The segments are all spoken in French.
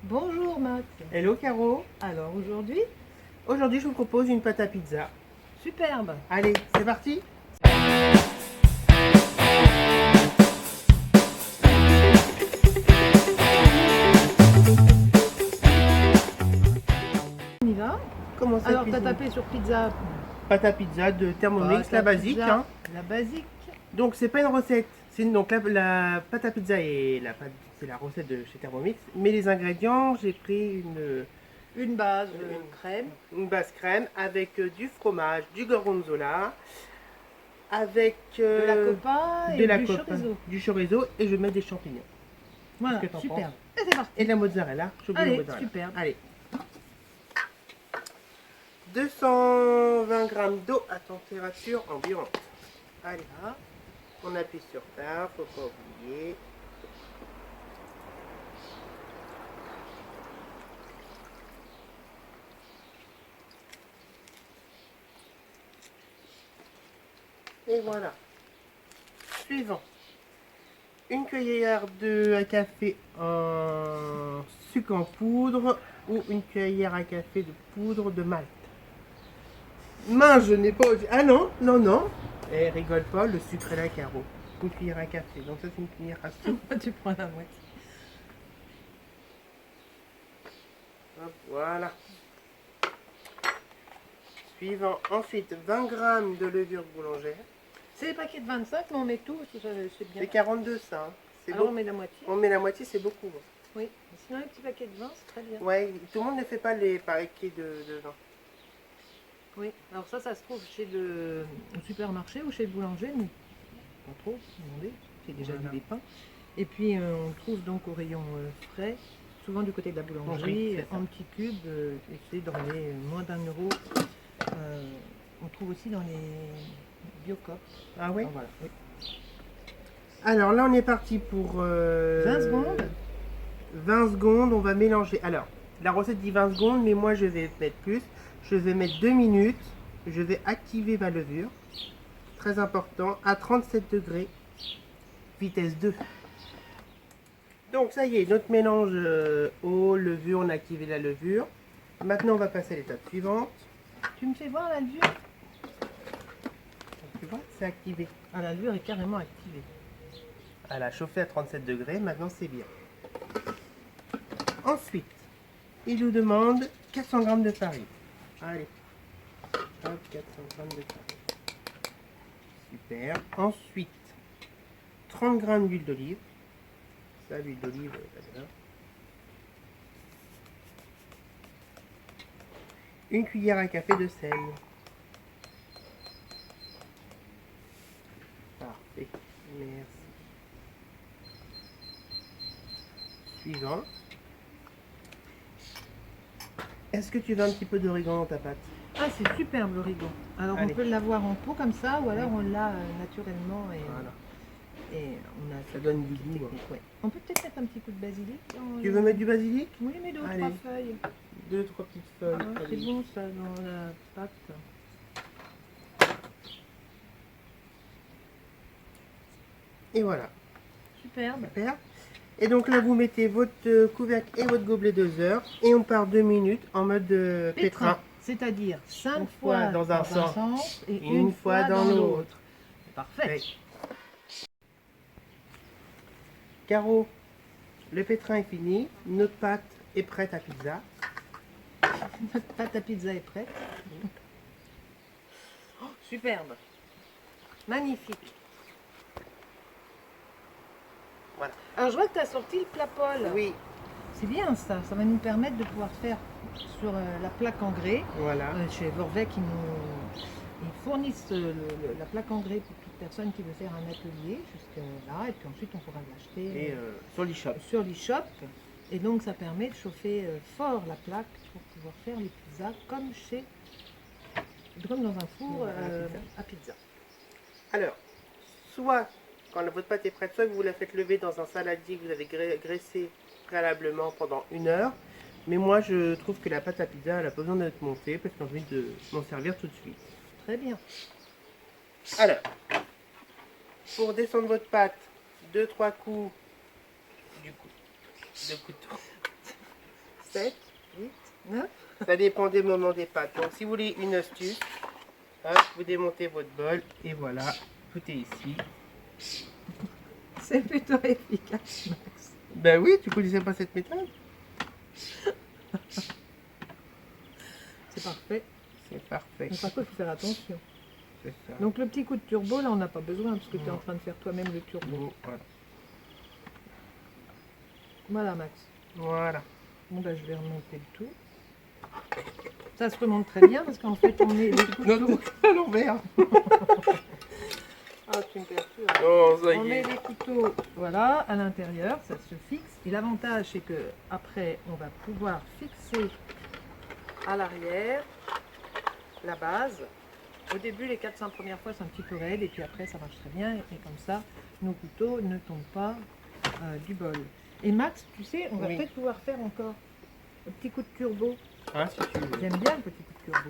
Bonjour Max. Hello Caro, Alors aujourd'hui, aujourd'hui je vous propose une pâte à pizza. superbe. Allez, c'est parti. On y va. Comment ça Alors t'as cuisine? tapé sur pizza. Pâte à pizza de Thermomix, Pâte la à basique. pizza, Hein. la basique. Donc c'est pas une recette. Donc la pâte à pizza et la pâte, c'est la recette de chez Thermomix. Mais les ingrédients, j'ai pris Une base crème. une base crème avec du fromage, du gorgonzola, avec De la copa de et la du copa, chorizo. du chorizo et je mets des champignons. Voilà, Qu'est-ce que t'en superbe. penses? Et c'est parti. Et de la mozzarella. J'ai oublié la Allez, mozzarella. superbe. Allez. 220 grammes d'eau à température ambiante. Allez, Là. on appuie sur ça, faut pas oublier. Et voilà. Suivant. Une cuillère à café en sucre en poudre ou une cuillère à café de poudre de malt. Mince, je n'ai pas... Ah non, non, non. Eh, rigole pas, le sucre est là, Caro. Une cuillère à café. Donc ça, c'est une cuillère à soupe. Tu prends la moitié. Hop, voilà. Suivant. Ensuite, 20 grammes de levure boulangère. C'est des paquets de 25, mais on met tout, c'est bien. C'est 42 ça. Hein. C'est Alors on beaucoup. met la moitié. On met la moitié, c'est beaucoup. Oui. Sinon un petit paquet de 20, c'est très bien. Ouais, tout le monde ne fait pas les paquets de vin. Oui. Alors ça se trouve chez au supermarché ou chez le boulanger, mais pas trop, demandez, c'est déjà Voilà. du pain. Et puis on le trouve donc au rayon frais, souvent du côté de la boulangerie, c'est ça. en petits cubes, et c'est dans les moins d'1 euro. On trouve aussi dans les Biocop. Ah oui. Ah, voilà, oui. Alors là, on est parti pour 20 secondes. 20 secondes, on va mélanger. Alors, la recette dit 20 secondes, mais moi je vais mettre plus. Je vais mettre 2 minutes. Je vais activer ma levure. Très important, à 37 degrés, vitesse 2. Donc ça y est, notre mélange eau, levure, on a activé la levure. Maintenant, on va passer à l'étape suivante. Tu me fais voir la levure? Tu vois, c'est activé. Ah, la levure est carrément activée. Elle a chauffé à 37 degrés, maintenant c'est bien. Ensuite, il nous demande 400 g de farine. Allez, hop, 400 g de farine. Super. Ensuite, 30 g d'huile d'olive. Ça, l'huile d'olive, là. Une cuillère à café de sel. Parfait. Merci. Suivant. Est-ce que tu veux un petit peu d'origan dans ta pâte? Ah, c'est superbe l'origan. Alors Allez. on peut l'avoir en pot comme ça, ou alors on l'a naturellement et, Voilà. et on a Ça donne du goût. technique, ouais. On peut peut-être mettre un petit coup de basilic dans Tu veux mettre du basilic? Oui, mais 2 ou 3 Allez. feuilles. 2-3 petites feuilles. Ah, c'est Allez. bon ça dans la pâte. Et voilà. Superbe. Super. Et donc là, vous mettez votre couvercle et votre gobelet 2 heures. Et on part 2 minutes en mode pétrin. C'est-à-dire 5 Une fois fois dans un sens et une fois dans l'autre. Parfait. Ouais. Caro, le pétrin est fini. Notre pâte est prête à pizza. Notre pâte à pizza est prête. Oh, superbe. Magnifique. Voilà. Alors je vois que tu as sorti le plat Paul. Oui, C'est bien ça. Ça va nous permettre de pouvoir faire sur la plaque en grès. voilà. Chez Vorvec, ils fournissent la plaque en grès pour toute personne qui veut faire un atelier jusque là. Et puis ensuite, on pourra l'acheter Et sur l'e-shop. sur l'e-shop. Et donc, ça permet de chauffer fort la plaque pour pouvoir faire les pizzas comme dans un four Voilà, c'est ça. à pizza. Alors, soit quand votre pâte est prête, soit vous la faites lever dans un saladier que vous avez graissé préalablement pendant 1 heure. Mais moi, je trouve que la pâte à pizza, elle n'a pas besoin d'être montée parce que j'ai envie de m'en servir tout de suite. Très bien. Alors, pour descendre votre pâte, 2-3 coups de couteau. 7, 8, 9. Ça dépend des moments des pâtes. Donc si vous voulez une astuce, hop, vous démontez votre bol et voilà, tout est ici. C'est plutôt efficace, Max. Ben oui, tu connaissais pas cette méthode? C'est parfait. C'est parfait. Mais par contre, il faut faire attention. C'est ça. Donc le petit coup de turbo, là, on n'a pas besoin parce que tu es Non. en train de faire toi-même le turbo. Bon, voilà. Voilà, Max. Voilà. Bon, bah, je vais remonter le tout. Ça se remonte très bien parce qu'en fait, on met les Non, couteaux. c'est à l'envers. Ah, tu me perturbes. Oh, ça On y met est. les couteaux, voilà, à l'intérieur, ça se fixe. Et l'avantage, c'est que après, on va pouvoir fixer à l'arrière la base. Au début, les 400 premières fois, c'est un petit peu raide, et puis après, ça marche très bien. Et comme ça, nos couteaux ne tombent pas du bol. Et Max, tu sais, on va Oui. peut-être pouvoir faire encore un petit coup de turbo. Hein, si tu veux. J'aime bien le petit coup de turbo.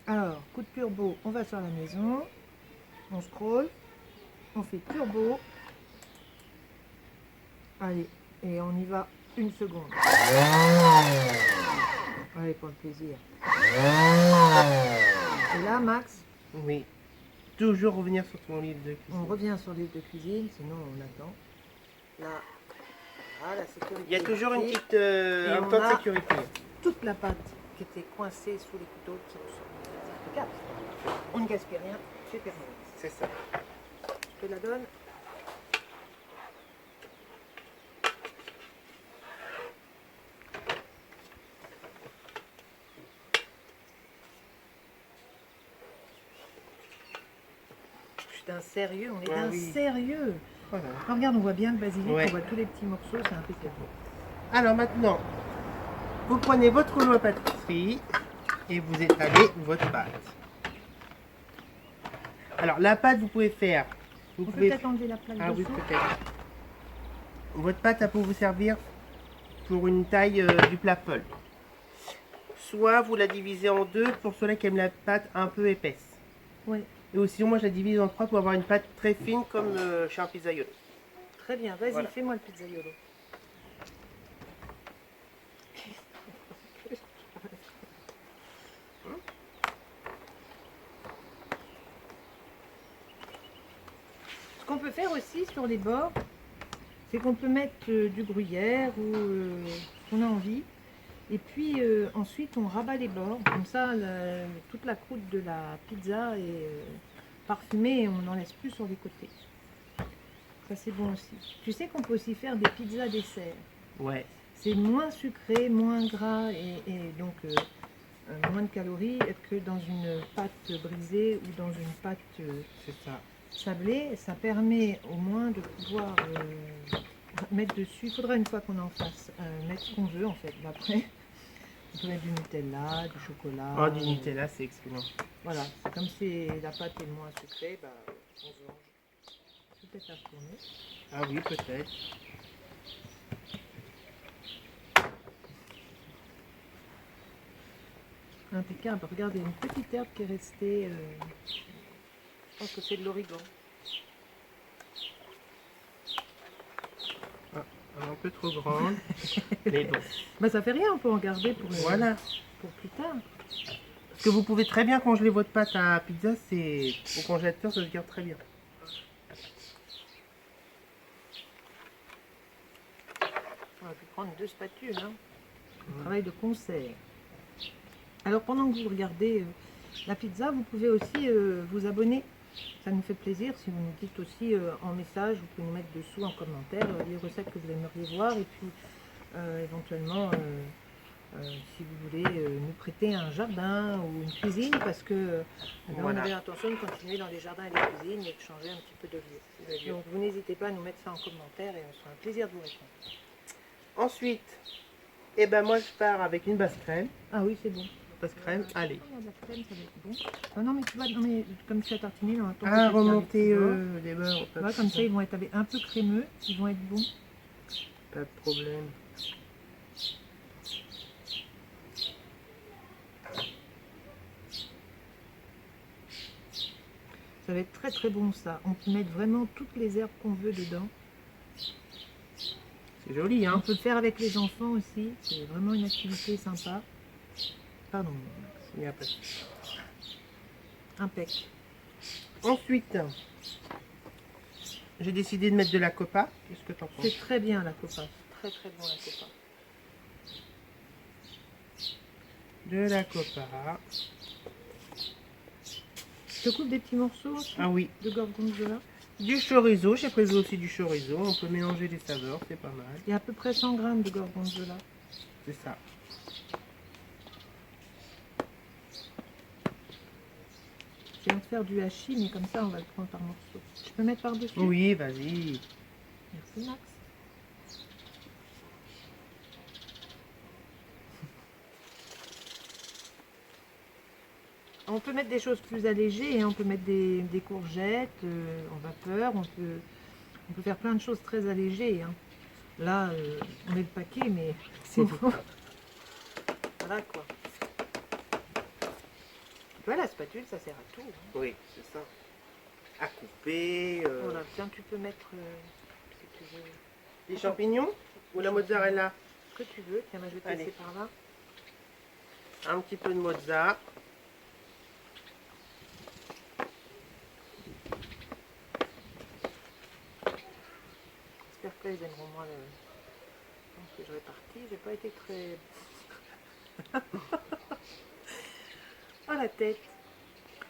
Alors, coup de turbo, on va sur la maison. On scroll. On fait turbo. Allez, et on y va une seconde. Allez, pour le plaisir. Et là, Max, Oui. Toujours revenir sur ton livre de cuisine. on revient sur l'île de cuisine, sinon on attend. Là, voilà, la sécurité. Il y a toujours une ici. petite Et un on temps de a- sécurité. Toute la pâte qui était coincée sous les couteaux qui ressort. Regarde, on ne gaspille rien, c'est permis. C'est ça. Je te la donne. Putain, sérieux, on est Ah d'un oui. sérieux. Voilà. Alors, regarde, on voit bien le basilic, Ouais. on voit tous les petits morceaux, c'est impeccable. Alors maintenant, vous prenez votre rouleau à pâtisserie et vous étalez votre pâte. Alors la pâte, vous pouvez faire. Vous On peut pouvez. peut-être enlever la plaque Ah oui, dessous. peut-être. Votre pâte, elle peut vous servir pour une taille du plat Paul. Soit vous la divisez en deux pour ceux qui aiment la pâte un peu épaisse. Oui, Et aussi, moi, je la divise en trois pour avoir une pâte très fine comme chez un pizzaiolo. très bien. Vas-y, Voilà. fais-moi le pizzaiolo. Ce qu'on peut faire aussi sur les bords, c'est qu'on peut mettre du gruyère ou ce qu'on a envie. Et puis ensuite, on rabat les bords. Comme ça, toute la croûte de la pizza est parfumée et on n'en laisse plus sur les côtés. Ça, c'est bon aussi. Tu sais qu'on peut aussi faire des pizzas dessert. Ouais. C'est moins sucré, moins gras et donc moins de calories que dans une pâte brisée ou dans une pâte C'est ça. sablée. Ça permet au moins de pouvoir mettre dessus. Il faudra une fois qu'on en fasse mettre ce qu'on veut en fait. Mais après, on peut mettre du Nutella, du chocolat. Oh, du Nutella, c'est excellent. Voilà, comme la pâte est moins sucrée, bah, on se venge. Je vais peut-être la retourner. Ah oui, peut-être. Impeccable. Regardez, une petite herbe qui est restée. Je pense que c'est de l'origan. Un peu trop grande. Mais bon. Bah ça fait rien, on peut en garder pour, Voilà. pour plus tard. Parce que vous pouvez très bien congeler votre pâte à pizza, c'est au congélateur, ça se garde très bien. On aurait pu prendre 2 spatules. Hein. Travail de concert. Alors pendant que vous regardez la pizza, vous pouvez aussi vous abonner. Ça nous fait plaisir si vous nous dites aussi en message, vous pouvez nous mettre dessous en commentaire les recettes que vous aimeriez voir et puis éventuellement si vous voulez nous prêter un jardin ou une cuisine parce que là, Voilà. on avait l'intention de continuer dans les jardins et les cuisines et de changer un petit peu de lieu. Donc vous n'hésitez pas à nous mettre ça en commentaire et on sera un plaisir de vous répondre. Ensuite, eh ben moi je pars avec une basse crème. Ah oui, c'est bon. Basse crème, allez. Il y a de la crème, ça va être bon. Ah non, mais tu vois, non, mais comme tu as tartiné, dans un temps, Ah, remonter les beurres. Tu vois, comme ça, ils vont être un peu crémeux, ils vont être bons. Pas de problème. Ça va être très très bon ça. On peut mettre vraiment toutes les herbes qu'on veut dedans. C'est joli, On hein. peut le faire avec les enfants aussi. C'est vraiment une activité sympa. Pardon, Il n'y a pas de souci. impec. Ensuite, j'ai décidé de mettre de la copa. Qu'est-ce que tu en penses? C'est très bien la copa. Très très bon la copa. De la copa. Je te coupe des petits morceaux aussi Ah oui. de gorgonzola. Du chorizo. J'ai prévu aussi du chorizo. On peut mélanger les saveurs. C'est pas mal. Il y a à peu près 100 grammes de gorgonzola. C'est ça. Je viens de faire du hachis, mais comme ça on va le prendre par morceaux. Je peux mettre par-dessus? Oui, vas-y. Merci Max. On peut mettre des choses plus allégées, hein. On peut mettre des courgettes en vapeur, on peut faire plein de choses très allégées, hein. Là, on met le paquet, mais sinon... Voilà quoi. Tu vois, la spatule, ça sert à tout, hein. Oui, c'est ça. À couper. Voilà, tiens, tu peux mettre, si tu veux, Les champignons ou la mozzarella? ce que tu veux. Tiens, moi, je vais te Allez. laisser par là. Un petit peu de mozza. J'espère que là, ils aimeront moins le temps que je répartis. J'ai pas été très... Oh, la tête.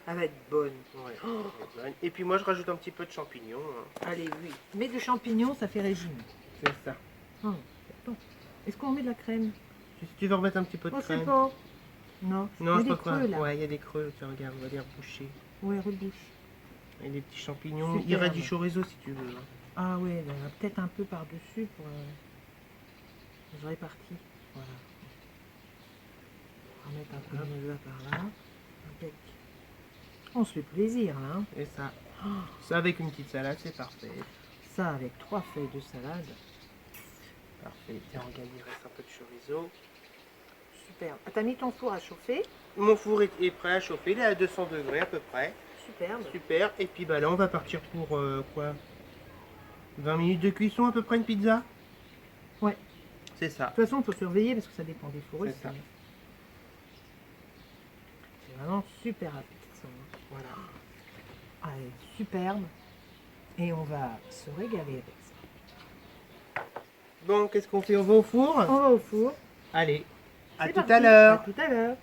Elle va être bonne. Ouais, c'est bonne. Et puis moi, je rajoute un petit peu de champignons, hein. Allez, oui. Mais du champignon, ça fait régime. C'est ça. Oh, c'est bon. Est-ce qu'on met de la crème? Si tu veux remettre un petit peu de Oh, c'est crème. pas. Non, Non, il y je a des crois pas. creux, là. Ouais, il y a des creux. Tu regardes, on va les reboucher. Ouais, rebouche. Et des petits champignons. Superbe. Il reste du chorizo si tu veux, hein. Ah ouais, peut-être un peu par-dessus pour... je répartis. Voilà. On va mettre un peu de mozza par là. Impec. On se fait plaisir, là, hein. Et ça. Ça avec une petite salade, c'est parfait. Ça, avec 3 feuilles de salade. Parfait. Tiens, regarde, il reste un peu de chorizo. Superbe. Ah, t'as mis ton four à chauffer? Mon four est prêt à chauffer. Il est à 200 degrés à peu près. Superbe. Super. Et puis bah là, on va partir pour quoi? 20 minutes de cuisson à peu près, une pizza? Ouais. C'est ça. De toute façon, il faut surveiller parce que ça dépend des fours C'est aussi. ça. C'est vraiment super appétissant. Voilà. Allez, superbe. Et on va se régaler avec ça. Bon, qu'est-ce qu'on fait? On va au four? On va au four. Allez. À C'est tout parti. à l'heure. À tout à l'heure.